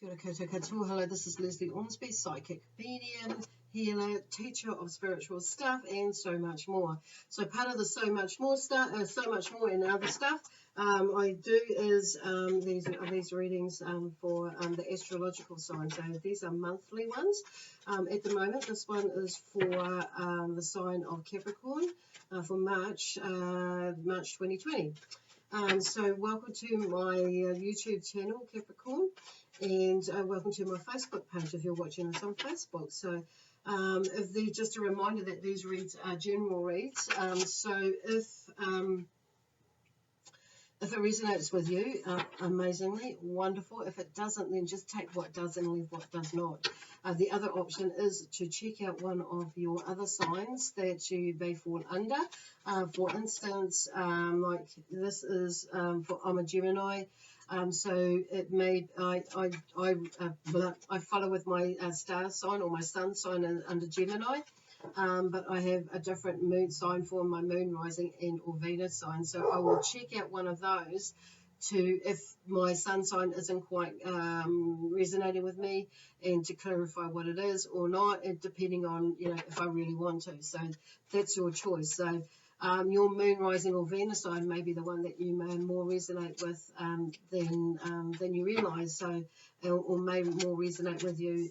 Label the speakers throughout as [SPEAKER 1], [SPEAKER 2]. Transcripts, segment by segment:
[SPEAKER 1] Kia ora koutou katoa. Hello, this is Lesley Ormsby, psychic medium, healer, teacher of spiritual stuff, and so much more. So part of the so much more stuff, so much more and other stuff I do is these readings for the astrological sign. So these are monthly ones. At the moment, this one is for the sign of Capricorn for March 2020. So welcome to my YouTube channel, Capricorn, and welcome to my Facebook page if you're watching this on Facebook. So just a reminder that these reads are general reads. So if it resonates with you, amazingly, wonderful. If it doesn't, then just take what does and leave what does not. The other option is to check out one of your other signs that you may fall under. For instance, like this is I'm a Gemini, so it may I follow with my star sign or my sun sign under Gemini. But I have a different moon sign for my moon rising and or Venus sign. So I will check out one of those to if my sun sign isn't quite resonating with me, and to clarify what it is or not, and depending on if I really want to. So that's your choice. So your moon rising or Venus sign may be the one that you may more resonate with than you realise. So or may more resonate with you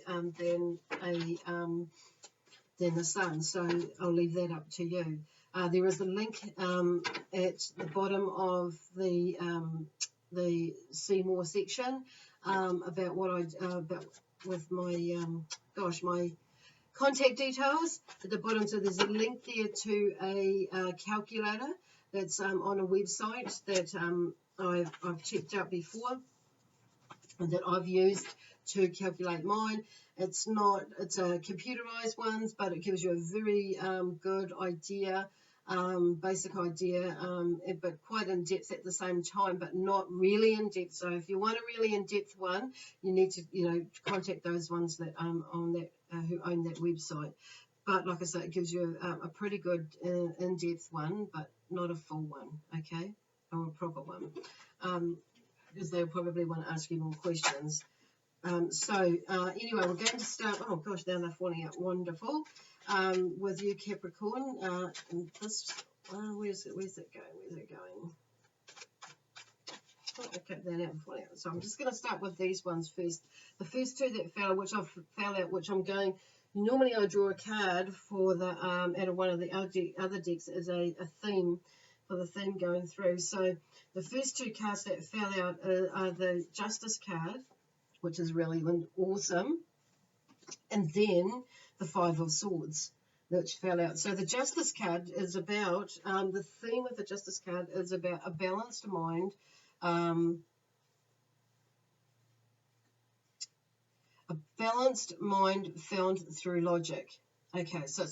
[SPEAKER 1] than the sun. So I'll leave that up to you. There is a link at the bottom of the see more section about what I about with my my contact details at the bottom. So there's a link there to a calculator that's on a website that I've checked out before and that I've used to calculate mine. It's a computerized one, but it gives you a very good idea, basic idea, but quite in depth at the same time, but not really in depth. So if you want a really in depth one, you need to contact those ones that on that who own that website. But like I said, it gives you a pretty good in depth one, but not a full one, okay, or a proper one, because they'll probably want to ask you more questions. Anyway, we're going to start. Oh gosh, now they're falling out. Wonderful. With you, Capricorn. And this, where's it going? Where's it going? Oh, okay, they're now falling out. So I'm just going to start with these ones first. The first two that fell, which I've found out, which I'm going. Normally, I draw a card for the out of one of the other decks as a theme for the theme going through. So the first two cards that fell out are the Justice card, which is really awesome, and then the Five of Swords, which fell out. So the Justice card is about, the theme of the Justice card is about a balanced mind, found through logic. Okay, so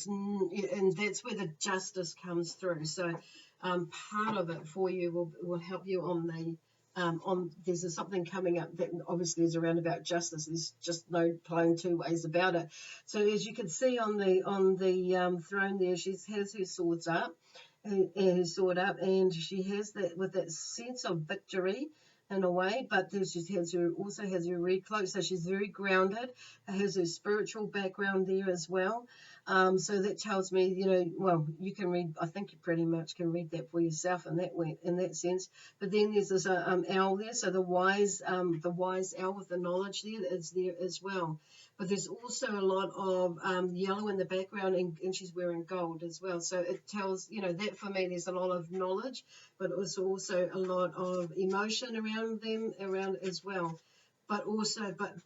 [SPEAKER 1] and that's where the justice comes through. So part of it for you will help you on the there's something coming up that obviously is around about justice. There's just no plain two ways about it. So as you can see on the throne there, she has her swords up, her sword up, and she has that with that sense of victory in a way, but she also has her red cloak, so she's very grounded. Has her spiritual background there as well. So that tells me, well, you can read. I think you pretty much can read that for yourself in that sense. But then there's this owl there, so the wise owl with the knowledge there is there as well. But there's also a lot of yellow in the background, and she's wearing gold as well. So it tells, that for me, there's a lot of knowledge, but also a lot of emotion around as well. But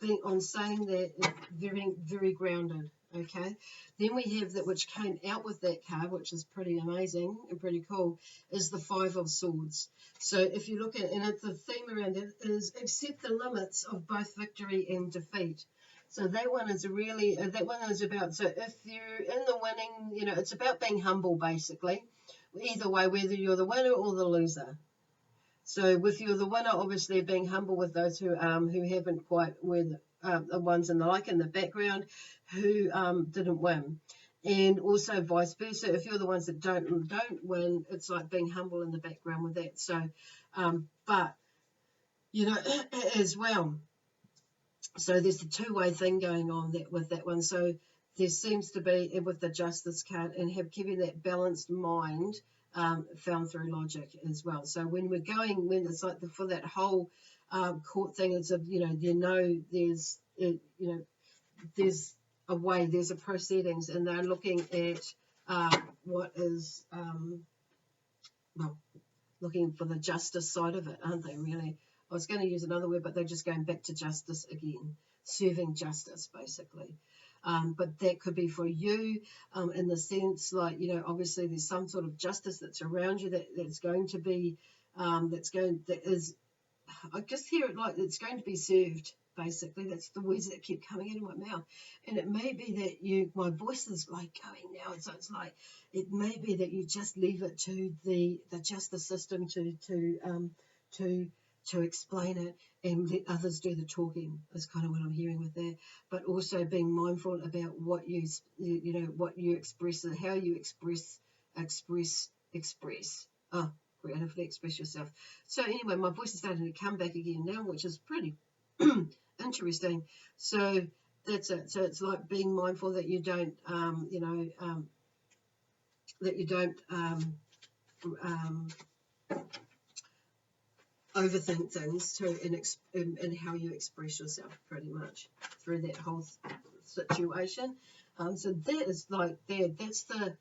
[SPEAKER 1] being on saying that, very, very grounded. Okay. Then we have that which came out with that card, which is pretty amazing and pretty cool, is the Five of Swords. So if you look at, and the theme around it is accept the limits of both victory and defeat. So that one is about, so if you're in the winning, it's about being humble basically. Either way, whether you're the winner or the loser. So if you're the winner, obviously being humble with those who haven't quite won, the ones in the background who didn't win, and also vice versa. If you're the ones that don't win, it's like being humble in the background with that. So, but as well. So there's a two-way thing going on with that one. So there seems to be, with the Justice card, and keeping that balanced mind, found through logic as well. So when it's like for that whole court thing, it's there's a way, there's a proceedings, and they're looking at what is well, looking for the justice side of it, aren't they, really? I was going to use another word, but they're just going back to justice again, serving justice, basically. But that could be for you, in the sense, like, obviously there's some sort of justice that's around you that's going to be, I just hear it like it's going to be served, basically. That's the words that keep coming into my mouth. And it may be that my voice is like going now, so it's like, it may be that you just leave it to the justice system to explain it, and let others do the talking, is kind of what I'm hearing with that. But also being mindful about what you express, and how you express, creatively express yourself. So anyway, my voice is starting to come back again now, which is pretty interesting. So that's it. So it's like being mindful that you don't, overthink things too, in how you express yourself, pretty much through that whole situation. So that is like that's the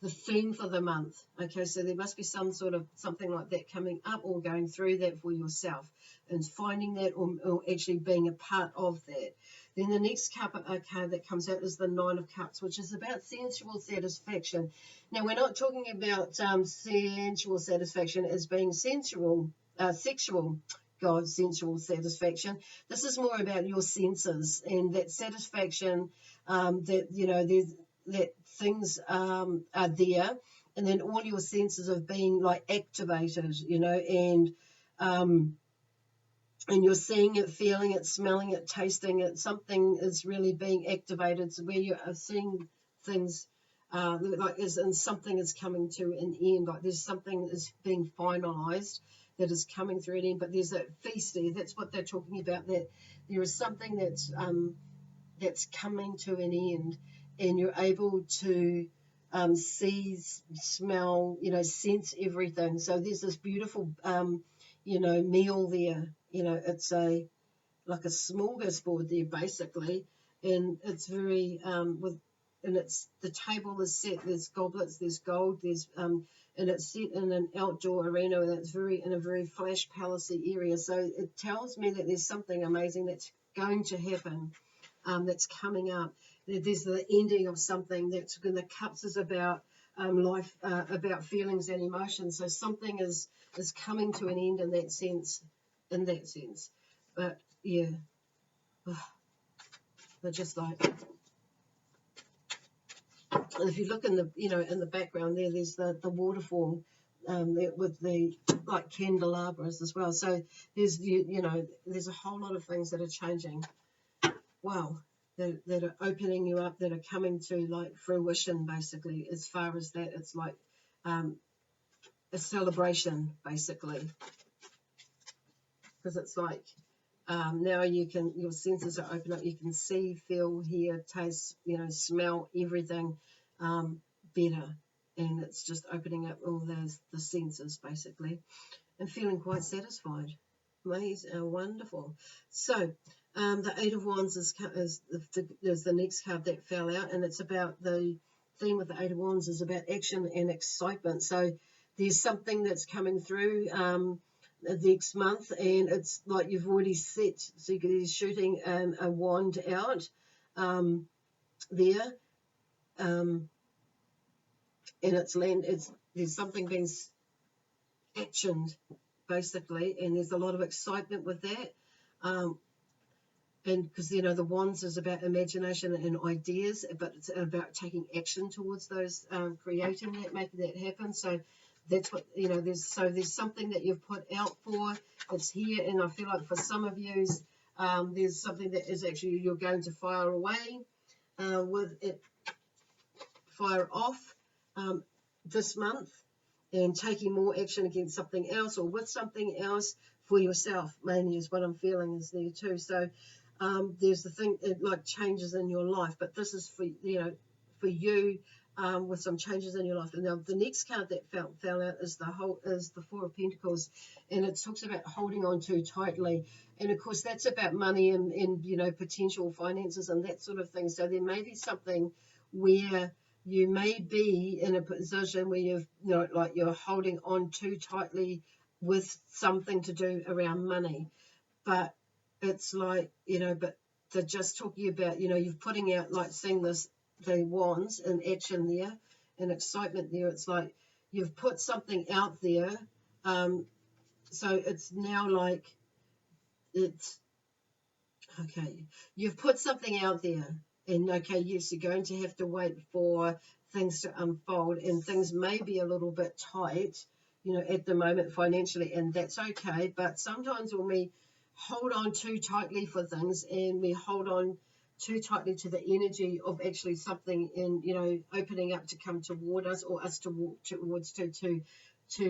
[SPEAKER 1] theme for the month. Okay, so there must be some sort of something like that coming up, or going through that for yourself, and finding that, or actually being a part of that. Then the next card that comes out is the Nine of Cups, which is about sensual satisfaction. Now, we're not talking about sensual satisfaction as being sexual, sensual satisfaction. This is more about your senses, and that satisfaction, that things are there, and then all your senses of being like activated, and you're seeing it, feeling it, smelling it, tasting it. Something is really being activated, so where you are seeing things and something is coming to an end, like there's something that is being finalized, that is coming through an end. But there's a feast there. That's what they're talking about, that there is something that's coming to an end, and you're able to see, smell, sense everything. So there's this beautiful meal there. It's like a smorgasbord there, basically, and it's very and it's, the table is set, there's goblets, there's gold, there's and it's set in an outdoor arena, and it's in a very flash palacey area. So it tells me that there's something amazing that's going to happen, that's coming up. There's the ending of something. That's when the cups is about life, about feelings and emotions. So something is coming to an end in that sense. But yeah, they're just like. And if you look in the background there's the waterfall, with the like candelabras as well. So there's there's a whole lot of things that are changing. Wow. That are opening you up, that are coming to like fruition, basically. As far as that, it's like a celebration, basically, because it's like now your senses are open up. You can see, feel, hear, taste, smell everything better, and it's just opening up all the senses, basically, and feeling quite satisfied. Amazing, wonderful. So the Eight of Wands is the next card that fell out, and it's about, the theme with the Eight of Wands is about action and excitement. So there's something that's coming through next month, and it's like you've already set, so you're shooting a wand out there, and there's something being actioned, basically, and there's a lot of excitement with that, and because the wands is about imagination and ideas, but it's about taking action towards those, creating that, making that happen. So that's what there's something that you've put out for, it's here, and I feel like for some of you there's something that is actually you're going to fire away, fire off this month, and taking more action against something else, or with something else for yourself, mainly, is what I'm feeling is there too. So there's the thing like changes in your life, but this is for for you, with some changes in your life. And now the next card that fell out is the Four of Pentacles, and it talks about holding on too tightly. And of course, that's about money and potential finances and that sort of thing. So there may be something where you may be in a position where like you're holding on too tightly with something to do around money, but it's like, but they're just talking about, you're putting out, like seeing the wands in action there and excitement there. It's like you've put something out there. So it's now like it's, okay, you've put something out there, and okay, yes, you're going to have to wait for things to unfold, and things may be a little bit tight, at the moment financially, and that's okay. But sometimes when we hold on too tightly for things, and we hold on too tightly to the energy of actually something in, opening up to come toward us, or us to walk towards to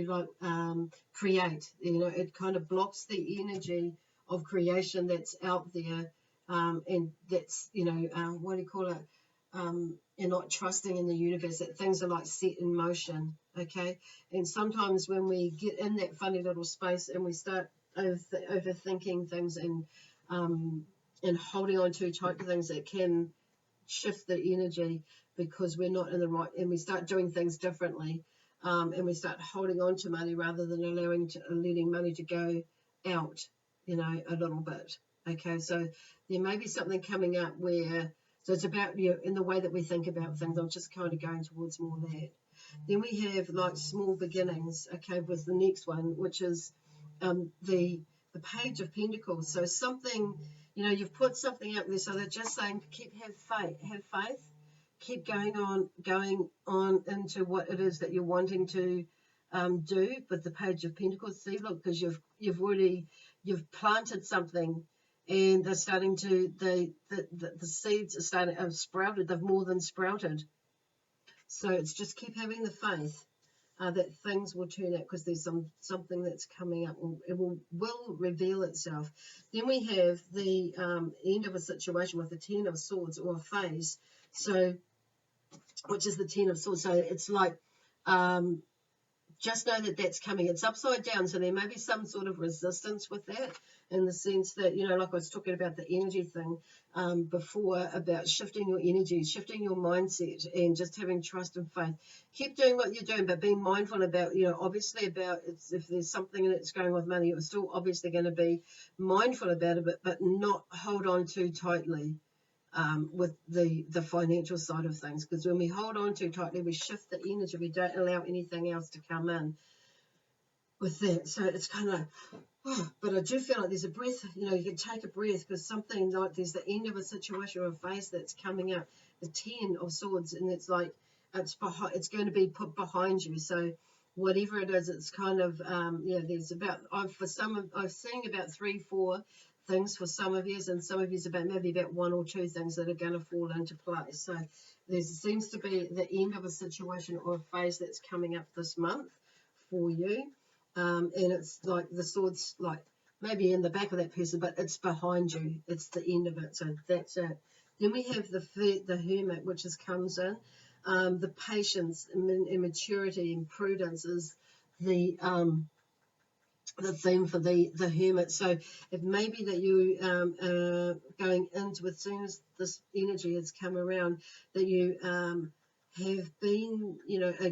[SPEAKER 1] like create, it kind of blocks the energy of creation that's out there, and that's, what do you call it, you're not trusting in the universe, that things are like set in motion, okay? And sometimes when we get in that funny little space and we start overthinking things and holding on too tight to things, it can shift the energy, because we're not in the right, and we start doing things differently, and we start holding on to money rather than letting money to go out, a little bit. Okay, so there may be something coming up where, so it's about in the way that we think about things. I'm just kind of going towards more of that. Then we have like small beginnings, okay, with the next one, which is the Page of Pentacles. So something, you've put something out there, so they're just saying have faith, keep going on into what it is that you're wanting to do with the Page of Pentacles. See, look, because you've planted something, and they're starting to the seeds are starting have sprouted. They've more than sprouted. So it's just keep having the faith that things will turn out, because there's something that's coming up. It will reveal itself. Then we have the end of a situation with the Ten of Swords, or a phase. So, which is the Ten of Swords. So it's like, just know that that's coming. It's upside down, so there may be some sort of resistance with that, in the sense that, like I was talking about the energy thing before, about shifting your energy, shifting your mindset, and just having trust and faith. Keep doing what you're doing, but being mindful about, obviously about if there's something that's going with money, you're still obviously going to be mindful about it, but not hold on too tightly. With the financial side of things, because when we hold on too tightly, we shift the energy. We don't allow anything else to come in with that. So it's kind of like, but I do feel like there's a breath. You can take a breath, because something like there's the end of a situation or a phase that's coming up. The Ten of Swords, and it's like it's going to be put behind you. So whatever it is, it's kind of there's about I've seen about 3-4 things for some of you, and some of you's maybe about 1 or 2 things that are going to fall into place. So there seems to be the end of a situation or a phase that's coming up this month for you, and it's like the swords, like maybe in the back of that person, but it's behind you. It's the end of it. So that's it. Then we have the Hermit, which comes in. The patience and maturity and prudence is the theme for the Hermit. So it may be that you going into, as soon as this energy has come around, that you have been,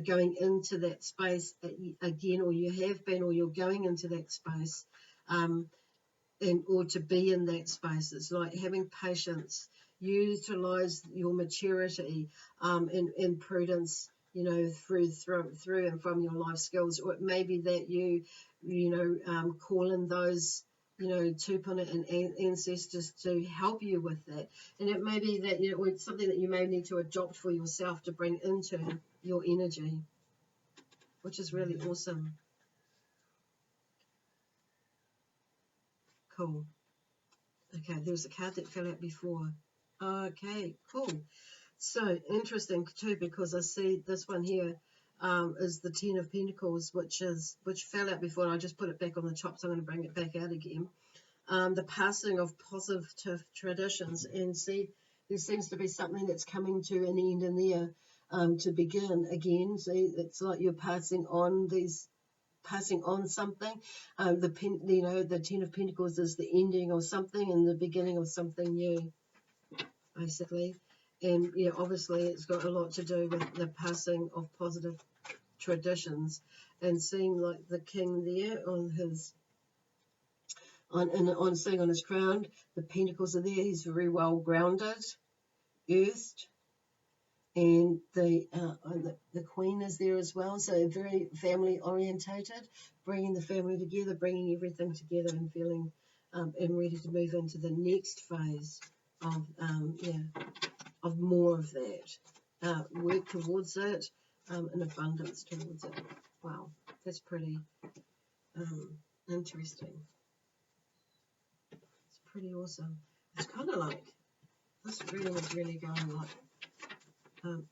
[SPEAKER 1] going into that space again, or you have been, or you're going into that space, or to be in that space. It's like having patience, utilize your maturity and prudence, through and from your life skills. Or it may be that you call in those, tupuna and ancestors to help you with that. And it may be that, it's something that you may need to adopt for yourself to bring into your energy, which is really awesome. Cool. Okay, there was a card that fell out before. Okay, cool. So interesting too, because I see this one here is the Ten of Pentacles, which fell out before, and I just put it back on the top, so I'm going to bring it back out again. the passing of positive traditions. And see, there seems to be something that's coming to an end in there, to begin again. See, it's like you're passing on something. The Ten of Pentacles is the ending of something and the beginning of something new, basically. And yeah, obviously it's got a lot to do with the passing of positive traditions. And seeing like the king there on his sitting on his crown, the pentacles are there. He's very well grounded, earthed, and the queen is there as well. So very family orientated, bringing the family together, bringing everything together, and feeling and ready to move into the next phase of of more of that, work towards it, and abundance towards it. Wow, that's pretty interesting. It's pretty awesome. It's kind of like this reading is really going like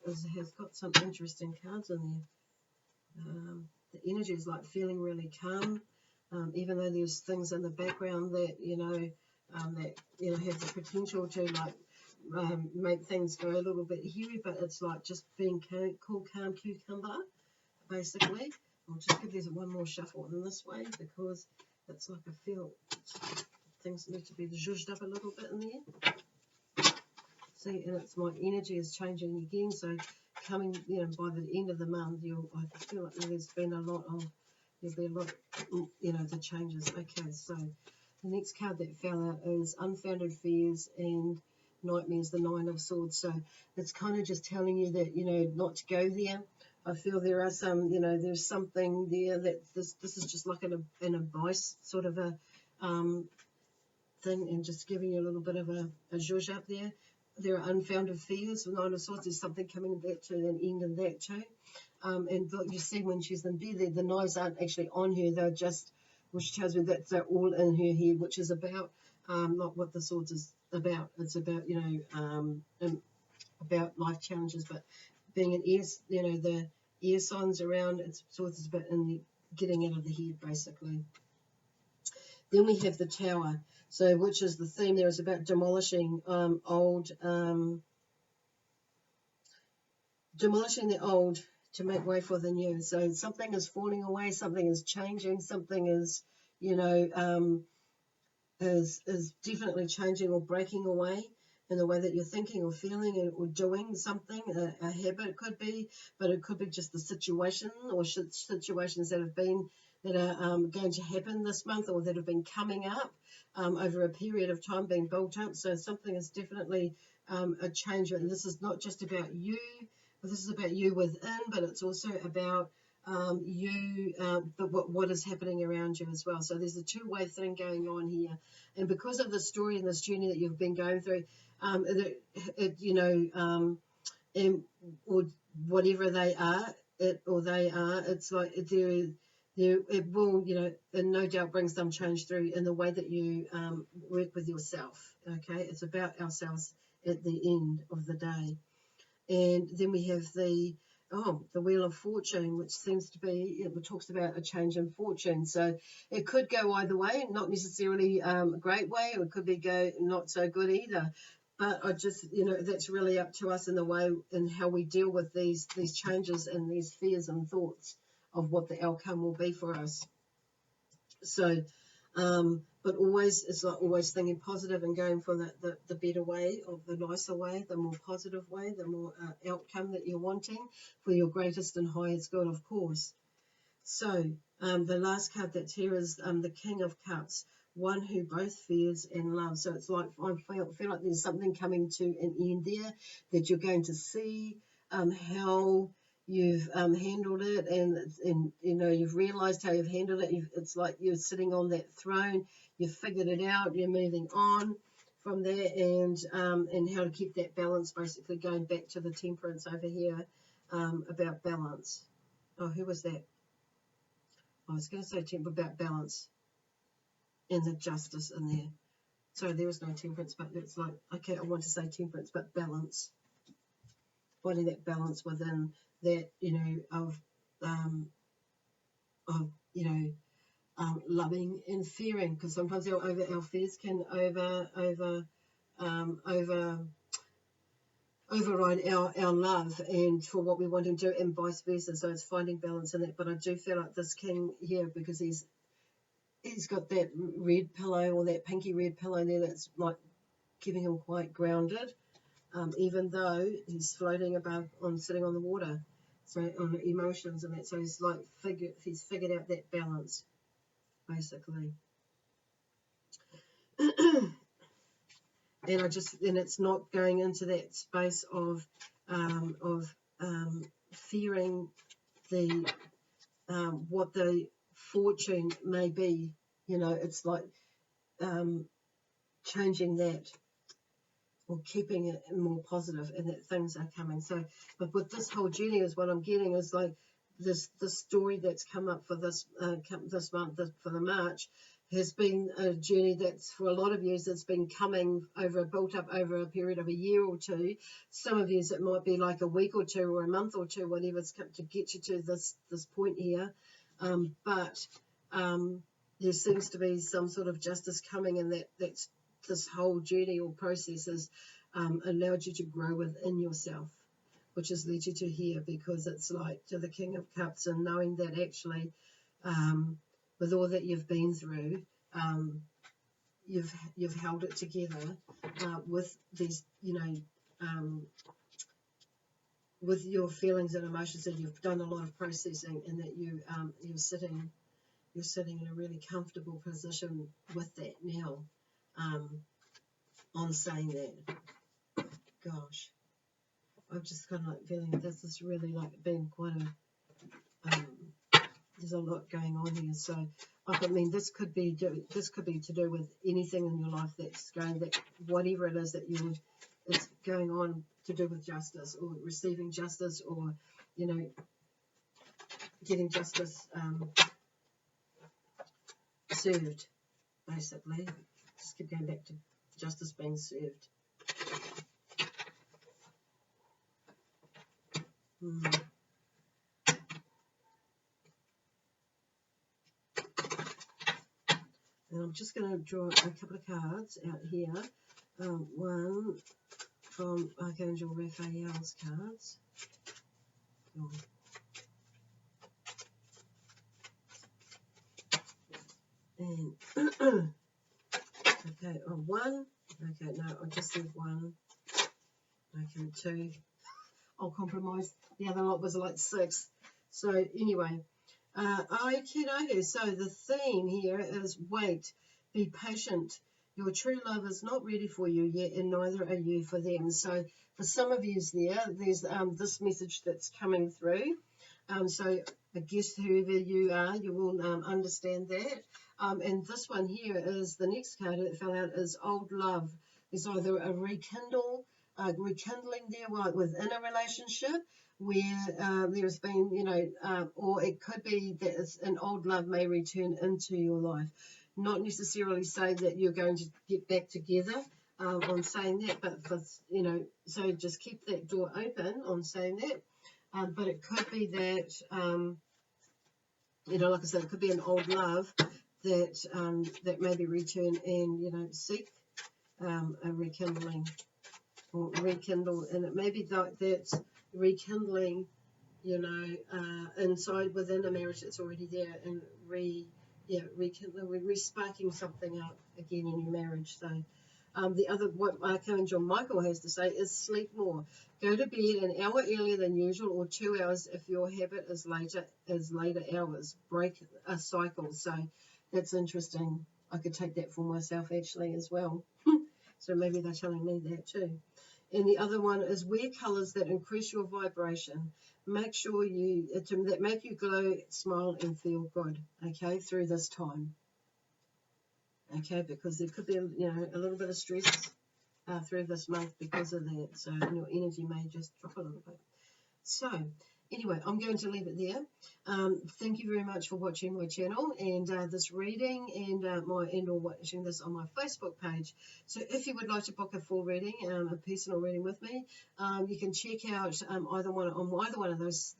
[SPEAKER 1] has got some interesting cards in there. The energy is like feeling really calm, even though there's things in the background that have the potential to like make things go a little bit hairy, but it's like just being cool, calm cucumber, basically. I'll just give these one more shuffle in this way because it's like I feel things need to be zhuzhed up a little bit in there. See, and it's my energy is changing again. So coming, by the end of the month, I feel like there's been there'll be a lot, the changes. Okay, so the next card that fell out is Unfounded Fears and Nightmares, the Nine of Swords. So it's kind of just telling you that, not to go there. I feel there are some, there's something there that this is just like an advice sort of a thing, and just giving you a little bit of a zhuzh up there. There are unfounded fears. The Nine of Swords, there's something coming back to an end in that too. And look, you see when she's in bed there, the knives aren't actually on her. They're just, which tells me that they're all in her head, which is about not what the Swords is about. It's about, about life challenges, but being an air, the air signs around, it's Swords is about getting out of the head, basically. Then we have the Tower. So, which is the theme there is about demolishing demolishing the old to make way for the new. So something is falling away, something is changing, something is, is definitely changing or breaking away in the way that you're thinking or feeling or doing something. A habit could be, but it could be just the situation or situations that have been that are going to happen this month or that have been coming up over a period of time being built up. So something is definitely a change. And this is not just about you, but this is about you within, but it's also about what is happening around you as well. So there's a two-way thing going on here. And because of the story and this journey that you've been going through, or whatever they are, it's like it will, and no doubt bring some change through in the way that you work with yourself. Okay, it's about ourselves at the end of the day. And then we have the Wheel of Fortune, which seems to be, it talks about a change in fortune. So it could go either way, not necessarily a great way, or it could be go not so good either. But I just, that's really up to us in the way and how we deal with these changes and these fears and thoughts of what the outcome will be for us. So, but always, it's like always thinking positive and going for the better way, or the nicer way, the more positive way, the more outcome that you're wanting for your greatest and highest good, of course. So, the last card that's here is the King of Cups, one who both fears and loves. So it's like I feel like there's something coming to an end there that you're going to see how you've handled it, and you've realized how you've handled it. It's like you're sitting on that throne, you've figured it out, you're moving on from there, and how to keep that balance, basically going back to the Temperance over here, about balance. Oh, who was that? I was going to say about balance and the justice in there. So there is no Temperance, but it's like, okay, I want to say Temperance, but balance. Finding that balance within that, of loving and fearing, because sometimes our fears can override our love and for what we want to do, and vice versa. So it's finding balance in that. But I do feel like this king here, because he's got that red pillow, or that pinky red pillow there, that's like keeping him quite grounded, even though he's floating above, sitting on the water, so on emotions and that. So he's like he's figured out that balance, basically. And it's not going into that space of fearing the what the fortune may be. It's like changing that, or keeping it more positive, and that things are coming. So, but with this whole journey, is what I'm getting is like this story that's come up for this month, for the March, has been a journey that's, for a lot of years, it's been built up over a period of a year or two. Some of you, it might be like a week or two, or a month or two, whatever's come to get you to this point here. But there seems to be some sort of justice coming, and that's this whole journey or process has allowed you to grow within yourself, which has led you to here, because it's like to the King of Cups, and knowing that actually with all that you've been through, you've held it together with these, with your feelings and emotions, and you've done a lot of processing, and that you're sitting in a really comfortable position with that now. On saying that, gosh, I'm just kind of like feeling this is really like being quite there's a lot going on here. So, like, I mean, this could be to do with anything in your life that's whatever it is that it's going on to do with justice, or receiving justice, or getting justice served, basically. Just keep going back to justice being served. And I'm just going to draw a couple of cards out here. One from Archangel Raphael's cards. And okay, one. Okay, no, I'll just do one. Okay, two. I'll compromise. The other lot was like 6. So anyway, okay. So the theme here is wait, be patient. Your true love is not ready for you yet, and neither are you for them. So for some of you there's this message that's coming through. So I guess whoever you are, you will understand that. And this one here is the next card that fell out is old love. There's either a rekindling there within a relationship where there's been, or it could be that an old love may return into your life. Not necessarily say that you're going to get back together on saying that, but so just keep that door open on saying that. But it could be that, like I said, it could be an old love that maybe return and, seek a rekindling or rekindle. And it may be that's rekindling, inside within a marriage that's already there, and rekindling, re-sparking something up again in your marriage. So what Archangel Michael has to say is sleep more. Go to bed an hour earlier than usual, or 2 hours if your habit is later hours. Break a cycle. So that's interesting. I could take that for myself actually as well. So maybe they're telling me that too. And the other one is wear colours that increase your vibration. Make sure that make you glow, smile, and feel good. Okay, through this time. Okay, because there could be a little bit of stress through this month because of that. So your energy may just drop a little bit. So anyway, I'm going to leave it there. Thank you very much for watching my channel and this reading, and or watching this on my Facebook page. So if you would like to book a full reading, a personal reading with me, you can check out either one of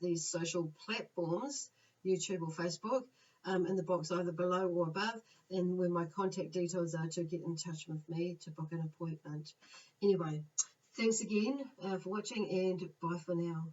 [SPEAKER 1] these social platforms, YouTube or Facebook. in the box either below or above, and where my contact details are to get in touch with me to book an appointment. Anyway, thanks again for watching, and bye for now.